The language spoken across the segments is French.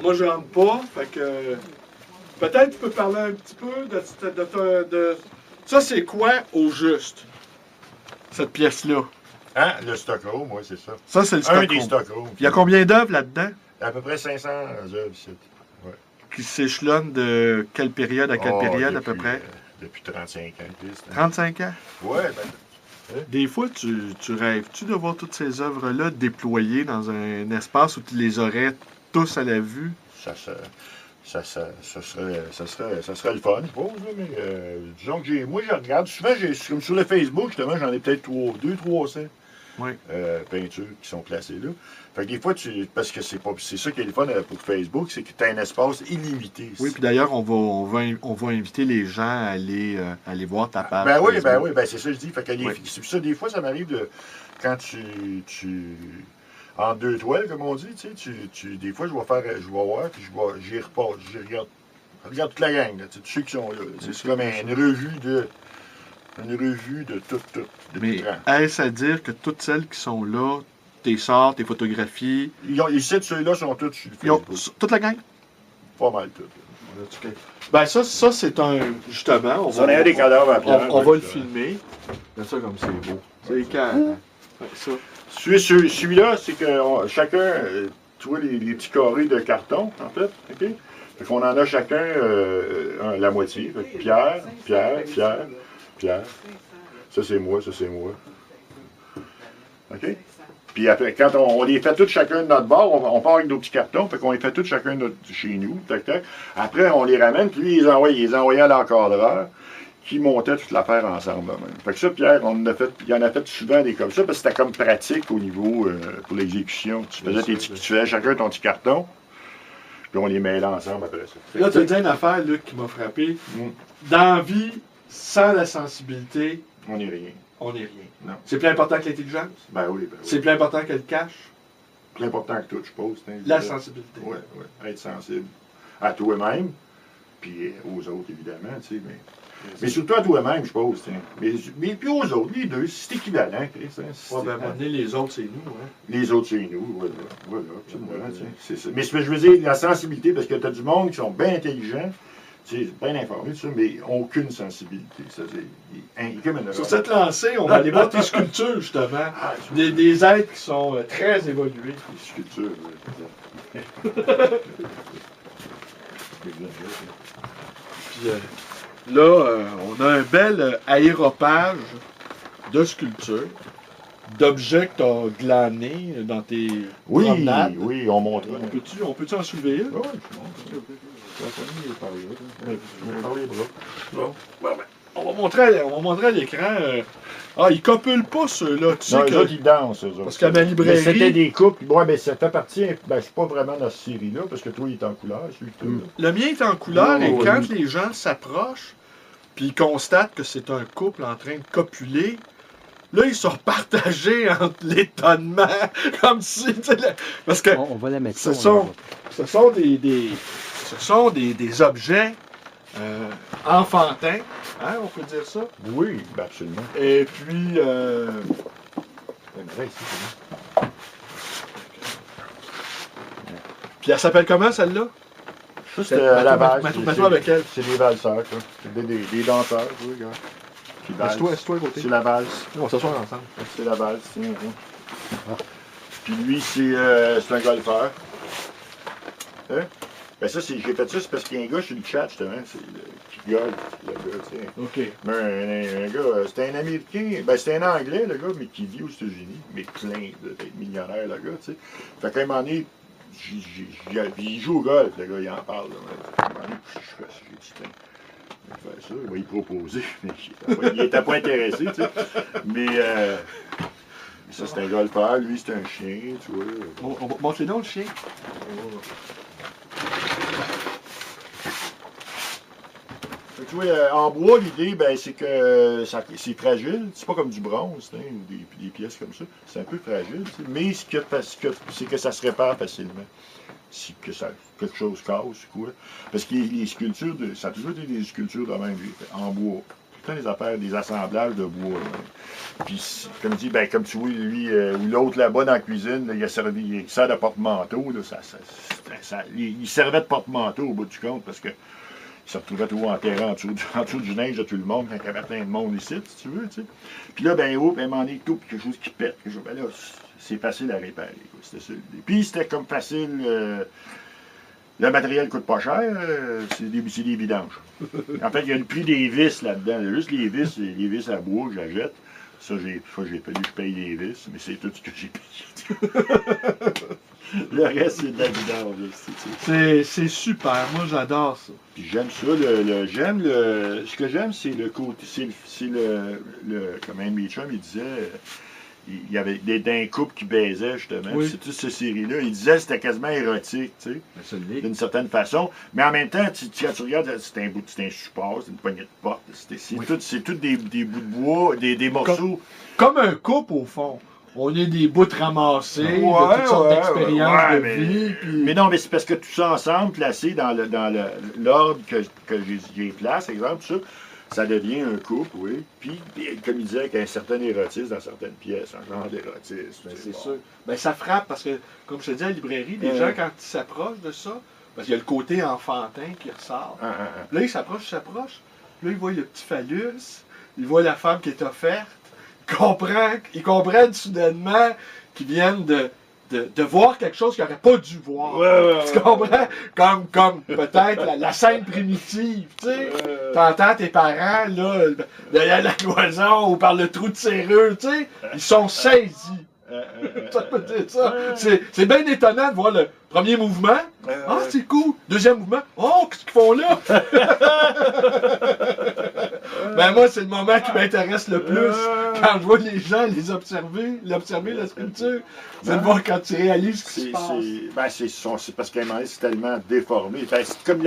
moi je rentre pas, fait que... Peut-être tu peux parler un petit peu de ça, c'est quoi au juste, cette pièce-là? Hein? Le stockroom, oui, c'est ça. Ça, c'est le Un des stockroom. stockrooms. Il y a combien d'œuvres là-dedans? À peu près 500 œuvres ici. Ouais. Qui s'échelonnent de quelle période à quelle période, à peu près? Depuis 35 ans, Christ. 35 ans? Ouais, ben... Des fois, tu rêves-tu de voir toutes ces œuvres-là déployées dans un espace où tu les aurais tous à la vue? Ça serait le fun, je suppose, mais disons que moi, je regarde, souvent, comme sur le Facebook, justement, j'en ai peut-être 300 Oui. peintures qui sont placées là. Fait que des fois, parce que c'est ça qui est le fun pour Facebook, c'est que tu as un espace illimité. Oui, puis d'ailleurs, on va inviter les gens à aller voir ta page. Ben c'est ça que je dis. Fait que c'est ça, des fois, ça m'arrive de, quand en deux toiles, comme on dit, des fois, je vais voir, puis j'y repasse, regarde toute la gang, là, tous ceux qui sont là. C'est comme une revue de tout. Mais est-ce à dire que toutes celles qui sont là, tes sorts, tes photographies... Ici, ceux-là sont tous sur Facebook. Toute la gang? Pas mal tout. Ben ça c'est un... Justement, on a un des cadavres à pierre. On va le filmer. Regarde ça comme c'est beau. C'est calme. Ça. Celui-là, c'est que chacun, tu vois les petits carrés de carton, en fait, OK? Fait qu'on en a chacun la moitié. Fait que Pierre. Ça, c'est moi. OK? Puis après, quand on les fait tous chacun de notre bord, on part avec nos petits cartons, fait qu'on les fait tous chacun de chez nous, tac. Après, on les ramène, puis lui, il les envoyait à l'encadreur, qui montait toute l'affaire ensemble. Même. Fait que ça, Pierre, il en a fait souvent des comme ça, parce que c'était comme pratique au niveau pour l'exécution. Tu faisais chacun ton petit carton, puis on les mêlait ensemble après ça. Là, tu as dit une affaire, Luc, qui m'a frappé. Dans la vie, sans la sensibilité, on n'est rien. On n'est rien. Non. C'est plus important que l'intelligence? Ben oui. C'est plus important que le cash? Plus important que tout, je suppose. La sensibilité. Oui. Être sensible à toi-même, puis aux autres, évidemment, tu sais, mais surtout à toi-même, je suppose. Mais puis aux autres, les deux, c'est équivalent, Chris. Ben, à un moment donné, les autres, c'est nous. Hein? Les autres, c'est nous, voilà. C'est ça. Mais je veux dire, la sensibilité, parce que tu as du monde qui sont bien intelligents, bien informés, mais aucune sensibilité. Sur cette lancée, on va aller voir tes sculptures, justement. Des êtres qui sont très évolués. Les sculptures, oui. Puis là, on a un bel aéropage de sculptures, d'objets que tu as glanés dans tes promenades. Oui, on montre. On peut-tu en soulever un? Oui, je montre. On va montrer à l'écran. Ils copulent pas ceux-là. Tu sais que ils dansent, eux autres. Parce qu'à ma librairie. C'était des couples. Ouais, mais ça fait partie. Ben, je suis pas vraiment dans cette série-là, parce que toi, il est en couleur. Le mien est en couleur, et quand les gens s'approchent, puis ils constatent que c'est un couple en train de copuler, là, ils sont partagés entre l'étonnement, comme si... Parce que on va la mettre ce sont des objets enfantins, hein, on peut dire ça? Oui, absolument. Et puis... Puis elle s'appelle comment, celle-là? C'est à la base. Mets-toi avec elle. C'est des valseurs, quoi. C'est des danseurs, oui, gars. Assieds-toi à côté. C'est la valse. On va s'asseoir ensemble. C'est la valse. Puis lui, c'est un golfeur. Hein? Ben ça, j'ai fait ça, c'est parce qu'il y a un gars sur le chat, justement, qui golfe, le gars, tu sais. OK. Mais un gars, c'était un Américain, ben c'était un Anglais, le gars, mais qui vit aux États-Unis, mais plein d'être millionnaire, le gars, tu sais. Fait qu'à un moment donné, il joue au golf, le gars, il en parle, là. À un moment donné, j'ai dit, il va faire ça, il va y proposer, mais il n'était pas intéressé, tu sais. Mais ça, c'est un golfeur, lui, c'est un chien, tu vois. Montre-les donc, le chien. Tu vois, en bois, l'idée, ben, c'est que c'est fragile. C'est pas comme du bronze, hein, ou des pièces comme ça. C'est un peu fragile, mais c'est que ça se répare facilement. Si quelque chose casse, quoi. Parce que les sculptures, ça a toujours été des sculptures de même, en bois. tout le temps des affaires, des assemblages de bois. Là. Puis, comme je dis, ben, comme tu vois, lui, ou l'autre là-bas dans la cuisine, là, il sert de porte-manteau. Là, il servait de porte-manteau au bout du compte parce que il se retrouvait toujours enterré en dessous du linge de tout le monde quand il y avait plein de monde ici, si tu veux. Tu sais. Puis là, ben, oh, ben, m'en est tout, quelque chose qui pète. Ben là, c'est facile à réparer. C'était ça. Puis c'était comme facile. Le matériel coûte pas cher, c'est des vidanges. En fait, il y a le prix des vis là-dedans. Il y a juste les vis à bois que j'achète. Ça, j'ai fallu que je paye les vis, mais c'est tout ce que j'ai payé. Le reste, c'est de la vidange. C'est super, moi j'adore ça. Puis j'aime ça, ce que j'aime, c'est le côté, c'est comme un de mes chums, il disait, il y avait d'un couple qui baisait, justement, Oui. c'est toute cette série-là, il disait que c'était quasiment érotique, tu sais, d'une certaine façon, mais en même temps, quand tu regardes, c'est un support, c'est une poignée de porte, c'est tout des bouts de bois, des morceaux. Comme un couple, au fond. On est des bouts ramassés, de toutes sortes d'expériences de vie. Puis... Mais non, mais c'est parce que tout ça ensemble, placé dans l'ordre que j'ai place, exemple, ça devient un couple, oui. Puis, comme il disait, qu'il y a un certain érotisme dans certaines pièces, un genre d'érotisme. C'est sûr. Ben, ça frappe parce que, comme je te dis à la librairie, les gens, quand ils s'approchent de ça, parce qu'il y a le côté enfantin qui ressort. Là, ils s'approchent. Là, ils voient le petit phallus, ils voient la femme qui est offerte. Ils comprennent soudainement qu'ils viennent de voir quelque chose qu'ils n'auraient pas dû voir. Tu comprends? Comme peut-être la scène primitive, tu sais. T'entends tes parents, là, derrière la cloison ou par le trou de serrure, tu sais. Ils sont saisis. Ça peut dire ça. C'est bien étonnant de voir le premier mouvement. Ah, c'est cool. Deuxième mouvement. Oh, qu'est-ce qu'ils font là? Ben moi, c'est le moment qui m'intéresse le plus quand je vois les gens l'observer la sculpture. C'est de voir quand tu réalises ce qui se passe. C'est parce qu'à un moment donné, c'est tellement déformé. Ben, c'est comme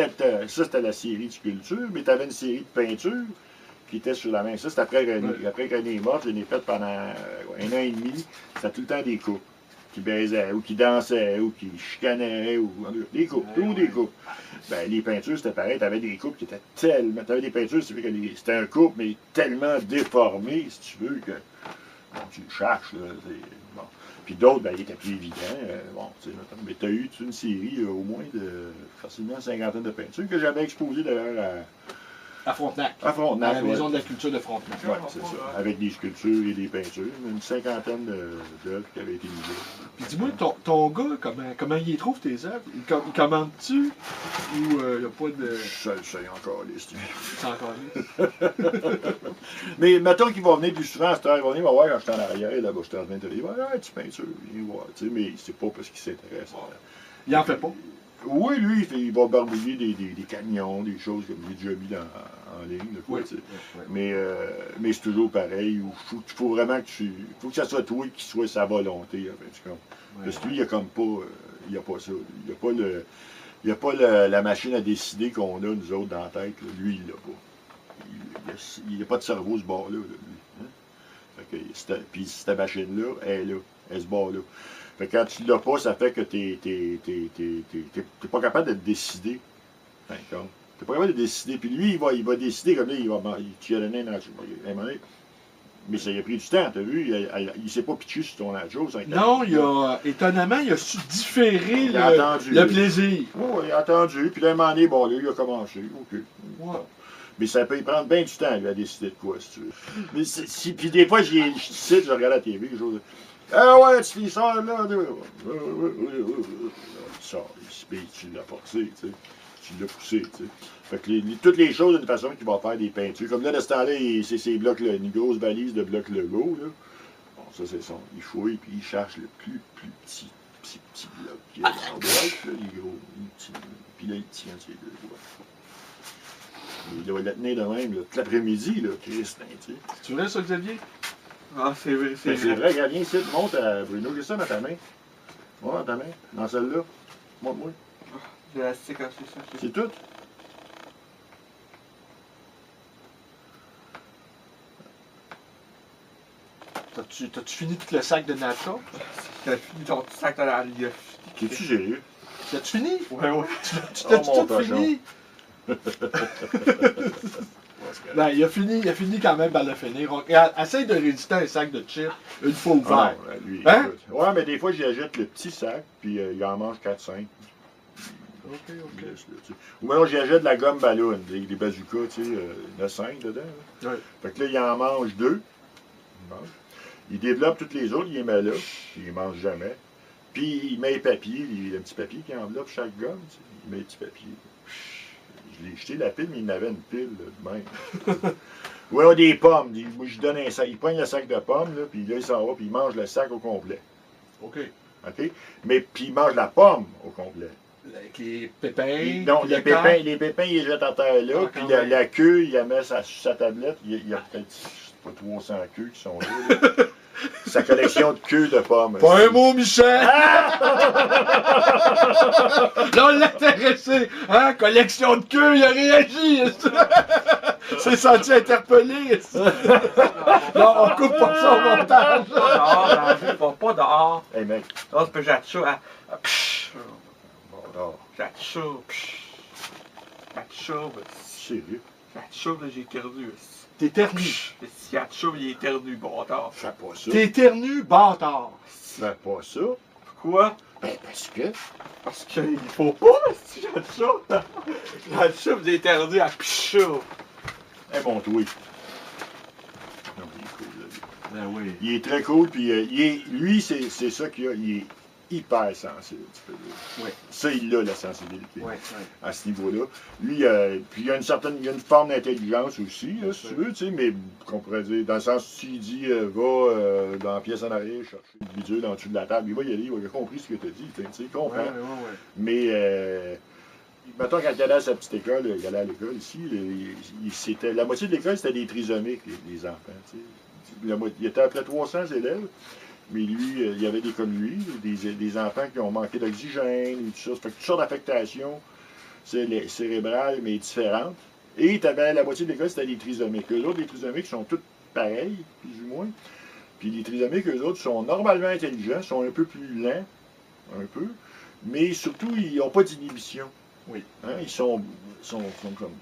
ça, c'était la série de sculpture, mais tu avais une série de peintures qui était sur la main. Ça, c'est après René est morte. Je l'ai faite pendant un an et demi. C'était tout le temps des couples qui baisaient, ou qui dansaient, ou qui chicanaient, ou des couples, tout des couples. Ben, les peintures, c'était pareil. Tu avais des couples qui étaient tellement... Tu avais des peintures, c'est vrai que c'était un couple, mais tellement déformé, si tu veux, que bon, tu le cherches. Là, bon. Puis d'autres, ben, ils étaient plus évidents. Bon, mais tu as eu une série au moins de facilement une cinquantaine de peintures que j'avais exposées d'ailleurs à Frontenac. À Frontenac, à la Maison de la culture de Frontenac. Oui, c'est ça. Avec des sculptures et des peintures. Une cinquantaine d'œuvres qui avaient été mises. Puis dis-moi, ton gars, comment il trouve tes œuvres? Il commande-tu? Ou il n'y a pas de... Ça est encore liste. C'est encore liste. Mais mettons qu'il va venir plus souvent à cette heure. Il va venir me voir quand je suis en arrière, là-bas, je suis en train de te dire, tu peinture, viens voir. Mais c'est pas parce qu'il s'intéresse. Il en fait pas? Oui, lui, il va barbouiller des camions, des choses comme j'ai déjà mis en ligne. Là, quoi, mais c'est toujours pareil. Il faut vraiment que faut que ça soit toi qui soit sa volonté. En fait, parce que lui, il a comme pas. Il n'y a pas ça. Il n'y a pas la machine à décider qu'on a, nous autres, dans la tête. Là. Lui, il l'a pas. Il n'a pas de cerveau, ce bord-là. Hein? Puis cette machine-là, elle est là. Elle se barre là. Fait que quand tu l'as pas, ça fait que t'es pas capable de décider. Enfin, t'es pas capable de décider. Puis lui, il va décider comme là, tu lui as donné un nacho. Mais ça lui a pris du temps, t'as vu? Il s'est pas pitché sur ton nacho. Non, étonnamment, il a su différer le plaisir. Oui, il a attendu. Puis là, un moment donné, bon, là, il a commencé. OK. Ouais. Mais ça peut y prendre bien du temps, lui, à décider de quoi, si tu veux. Mais puis des fois, je regarde la TV, quelque chose. Ah ouais, tu fais ça, là. Ça, tu l'as forcé, tu sais. Tu l'as poussé, tu sais. Fait que toutes les choses d'une façon qu'il va faire des peintures. Comme là, de ce temps-là, c'est ces blocs, une grosse valise de blocs Lego, là. Bon, ça, c'est son. Il fouille, puis il cherche le plus petit bloc qu'il y a dans la boîte, là, les gros. Puis là, il tient ces deux doigts. Il doit le tenir de même, là, tout l'après-midi, là, Christin, tu sais. Tu vrai, ça, Xavier? Ah, c'est vrai, c'est vrai. C'est vrai, regarde, viens ici, monte à Bruno, j'ai ça dans ta main. Ouais, dans ta main, dans celle-là. Montre-moi. J'ai la stick aussi, ça. C'est tout? T'as-tu fini tout le sac de nacho? T'as fini ton sac dans la ligne. T'es-tu sérieux? T'as-tu fini? Ouais. Tu t'as tout fini? parce que... Ben, il a fini quand même par le finir. Regarde, essaye de résister à un sac de chips une fois ouvert. Ah non, lui, Hein? écoute. Ouais, mais des fois, j'y achète le petit sac, puis il en mange 4-5. Ok. Il laisse là, tu sais. Ou alors, j'y achète de la gomme ballon, des bazookas, tu sais, il y en a 5 dedans. Là. Ouais. Fait que là, il en mange 2. Il mange. Il développe toutes les autres, il les met là, puis il les mange jamais. Puis il met les papiers, le petit papier qui enveloppe chaque gomme, tu sais. Il met les petits papiers. Je l'ai jeté la pile, mais il en avait une pile, là, de même. Ou alors des pommes. Moi, je donne un sac. Il prend le sac de pommes, là, puis là, il s'en va, puis il mange le sac au complet. OK. OK? Mais puis il mange la pomme au complet. Avec les pépins. Non, puis les le corps. pépins, il les jette à terre là, Ah, puis quand la, même. la queue, il la met sur sa tablette. Il y a peut-être pas 300 queues qui sont là. Sa collection de queues de pommes. Pas un mot, Michel! Là, on l'a intéressé! Hein? Collection de queues, il a réagi! C'est senti interpellé! Non, on coupe pas ça au montage! Pas dehors, dans la vie, pas dehors. Hey mec, Non, c'est pas j'ai chaud. Psh. bon, non, J'ai chaud. Psh. J'ai chaud. sérieux, J'ai chaud, là, j'ai éternué. T'éternues. Si y a chaud, il est éternué, bâtard. fais pas ça. T'éternues, bâtard! Fais pas ça. Pourquoi? Ben, parce que. Parce qu'il faut pas, si j'ai chaud. J'ai chaud, vous éternué à pchou. Hey, bon, toi. Non, il est cool, là. Ben oui. Il est très cool, puis lui, c'est ça qu'il a. Il est hyper sensible, tu peux dire. Oui. Ça, il a la sensibilité. Ouais. À ce niveau-là. Lui, puis il y a une forme d'intelligence aussi, là, si tu veux, tu sais, mais qu'on pourrait dire, dans le sens, s'il dit, va dans la pièce en arrière, chercher une bidule en dessous de la table, il va y aller, il a compris ce que tu as dit, tu sais, il comprend. Ouais. Mais, mettons, quand il allait à sa petite école, il allait à l'école ici, c'était, la moitié de l'école, c'était des trisomiques, les enfants, tu sais. Il était à peu près 300 élèves. Mais lui, il y avait des comme lui, des enfants qui ont manqué d'oxygène, et tout ça. Ça fait que toutes sortes d'affectations cérébrales, mais différentes. Et tu avais la moitié de l'école, c'était des trisomiques. Eux autres, les trisomiques sont tous pareils, plus ou moins. Puis les trisomiques, eux autres, sont normalement intelligents, sont un peu plus lents, mais surtout, ils n'ont pas d'inhibition. Oui. Hein, ils sont comme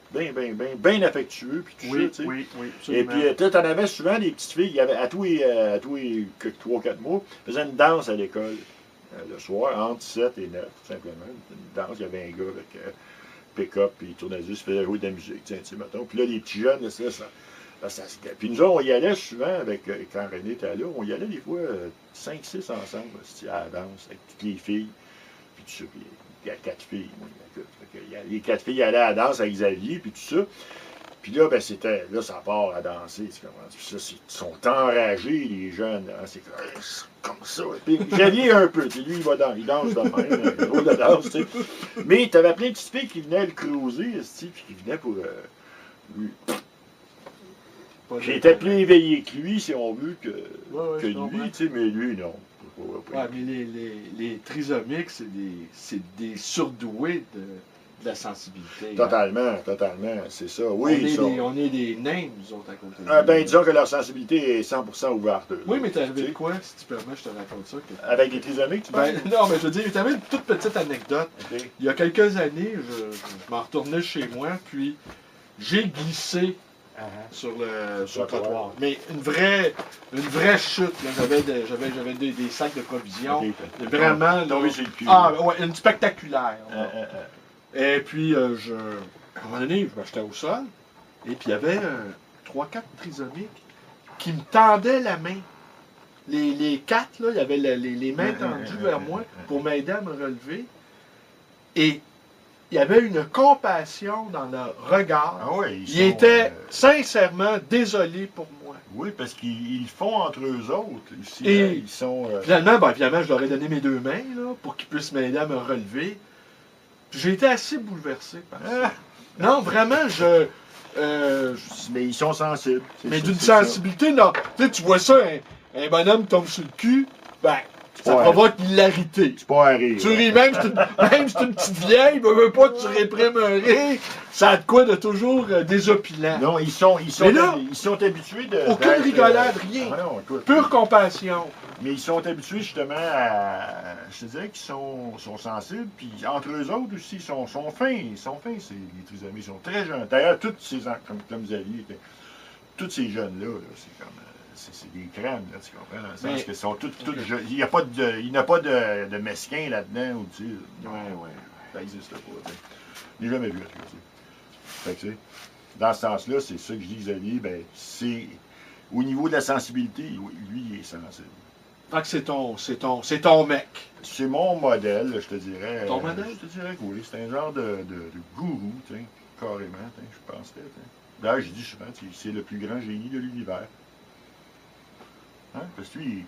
bien affectueux, puis tout ça, tu sais. Oui. Et puis, tu en avais souvent des petites filles, il y avait, à tous les 3-4 mois, faisaient une danse à l'école, le soir, entre 7 et 9, tout simplement. Une danse, il y avait un gars avec pick-up, puis il tournait juste, il faisait jouer de la musique, tu sais, mettons. Puis là, les petits jeunes, puis nous autres, on y allait souvent, quand René était là, on y allait des fois 5-6 ensemble, à la danse, avec toutes les filles, puis tout ça, puis il y a 4 filles, moi, les 4 filles allaient à la danse avec Xavier, puis tout ça. Puis là, ben là, ça part à danser. Puis ça, ils sont enragés, les jeunes. Hein, c'est comme ça. Puis Xavier un peu, lui, il danse de même, un gros de danse, tu sais. Mais tu avais plein de petites filles qui venaient le cruiser, puis qui venaient pour lui. J'étais plus éveillé que lui, si on veut, que lui, tu sais, mais lui, non. Ouais, mais les trisomiques, c'est des surdoués de la sensibilité. Totalement, c'est ça. Oui, on est des nains, nous autres, à côté de ben, disons que leur sensibilité est 100% ouverte. Oui, mais t'es arrivé de quoi, si tu permets, je te raconte ça. Avec des trisomiques, tu parles? Non, mais je veux dire, t'avais une toute petite anecdote. Okay. Il y a quelques années, je m'en retournais chez moi, puis j'ai glissé sur le trottoir. Mais une vraie chute. J'avais des sacs de provisions. Okay. Vraiment. Tombé sur le cul. Ah, ouais, une spectaculaire. Et puis, à un moment donné, j'étais au sol, et puis il y avait 3-4 trisomiques qui me tendaient la main. Les 4, là, il y avait les mains tendues vers moi pour m'aider à me relever. Et il y avait une compassion dans leur regard. Ah ouais, ils étaient sincèrement désolés pour moi. Oui, parce qu'ils le font entre eux autres. Ici, Et là, ils sont. Finalement, je leur ai donné mes 2 mains là, pour qu'ils puissent m'aider à me relever. J'ai été assez bouleversé par ça. Non, vraiment, mais ils sont sensibles. Mais d'une sensibilité, non. Tu vois ça, un bonhomme tombe sur le cul, ben, ça provoque l'hilarité. C'est pas un rire. Tu ris, même si c'est une petite vieille, veux pas que tu réprimes un rire, ça a de quoi de toujours désopilant. Non, ils sont Mais là, habitués de. aucune rigolade, rien. Ah non, écoute, Pure compassion. Mais ils sont habitués justement à. Je te dirais qu'ils sont sensibles, puis entre eux autres aussi, ils sont fins. Ils sont fins, les trisomiques. Ils sont très jeunes. D'ailleurs, tous ces, comme vous aviez, tous ces jeunes-là, là, c'est comme. C'est des crèmes, là, tu comprends? Dans le sens que sont tous jeunes. Il n'y a pas de mesquin là-dedans, ou tu sais. Ouais. Ça n'existe pas, tu sais. Je l'ai jamais vu, tu sais. Fait que, tu sais, dans ce sens-là, c'est ça que je dis, Xavier, ben, c'est. Au niveau de la sensibilité, lui, il est sensible. Fait que c'est ton mec. C'est mon modèle, je te dirais. Ton modèle? Je te dirais que oui. C'est un genre de gourou, tu sais, carrément, je penserais. D'ailleurs, je dis souvent, c'est le plus grand génie de l'univers. Hein? Parce que lui,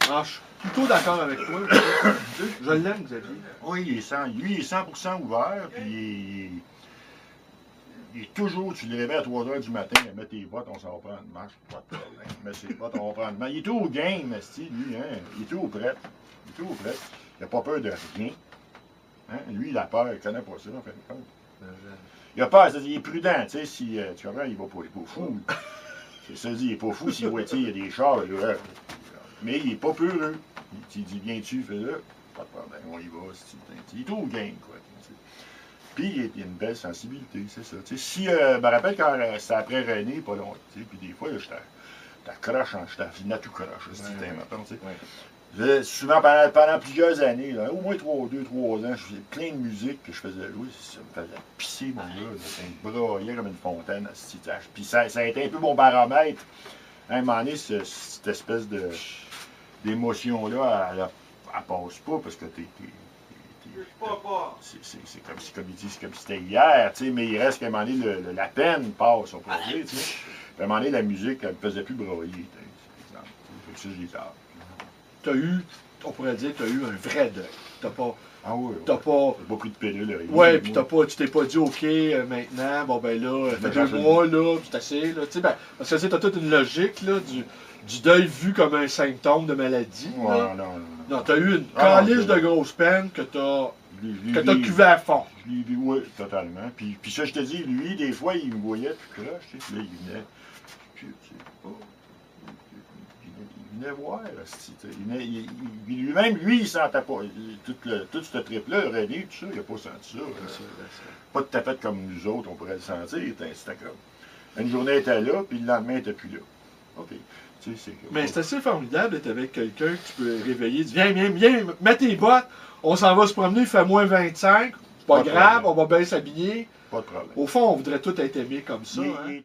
Ah, je suis plutôt d'accord avec toi. Je l'aime, Xavier. oui, lui, il est 100% ouvert, puis il est toujours, tu le réveilles à 3 h du matin, il met tes bottes, on s'en va prendre une marche, pas de problème. Il met ses bottes, on va prendre une marche. Il est tout au game, lui, hein? Il est tout prêt. Il est tout prêt. Il n'a pas peur de rien. Hein? Lui, il a peur, il ne connaît pas ça, en fin de compte. Il a peur, c'est-à-dire, il est prudent, tu sais, si, tu comprends, il va pas fou. C'est ça, il n'est pas fou s'il voit, il y a des chars, là, mais il n'est pas peureux. Il dit, viens-tu, fais-le, pas de problème, on y va, il est tout au game, quoi. Puis il y a une belle sensibilité, c'est ça. T'sais, si, je me rappelle quand c'était après René, pas longtemps, puis des fois, j'étais croche, j'étais à tout croche, souvent pendant plusieurs années, là, au moins 2-3 ans, je faisais plein de musique que je faisais jouer, ça me faisait pisser, mon gars, ça me braillait comme une fontaine, puis ça a été un peu mon baromètre. À un moment donné, cette espèce d'émotion-là, elle passe pas, parce que c'est comme il dit, c'est comme si c'était hier, tu sais, mais il reste qu'à un moment donné, la peine passe, on pourrait dire, tu sais. Puis à un moment donné, la musique, elle ne me faisait plus broyer, par exemple. Ça, j'ai tard. On pourrait dire, tu as eu un vrai deuil. T'as pas. Ah oui, t'as pas. T'as pas pris de pilule. Ouais, puis tu t'es pas dit, OK, maintenant, bon ben là, ça fait 2 mois, là, puis c'est assez, là. Tu sais, ben, parce que tu as toute une logique, là, du deuil vu comme un symptôme de maladie. Ouais, là. non. Non, t'as eu une calice de grosses peines que t'as cuvé à fond. Oui, totalement. Puis ça, je te dis, lui, des fois, il me voyait tout croche, tu sais, puis là, il venait. Il venait voir, lui-même, il sentait pas. Tout ce trip-là, René, tout ça, il n'a pas senti ça. Pas de tapette comme nous autres, on pourrait le sentir. C'était comme. Une journée, il était là, puis le lendemain, il n'était plus là. OK. Mais c'est assez formidable d'être avec quelqu'un que tu peux réveiller. Dis, viens, mets tes bottes, on s'en va se promener, il fait moins 25. Pas grave, on va bien s'habiller. Pas de problème. Au fond, on voudrait tous être aimés comme ça. Hein?